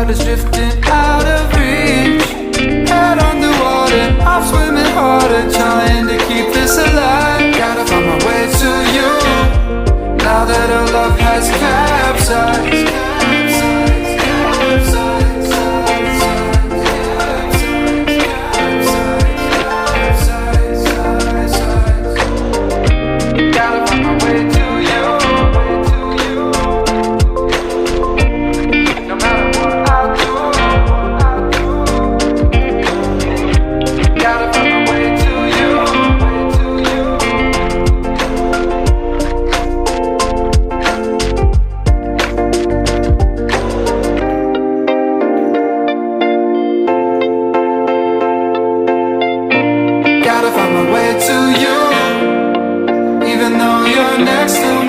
heart is drifting out of reach. Head underwater, I'm swimming harder, trying to keep this alive. Gotta find my way to you, now that our love has capsized. Gotta find my way to you, even though you're next to me.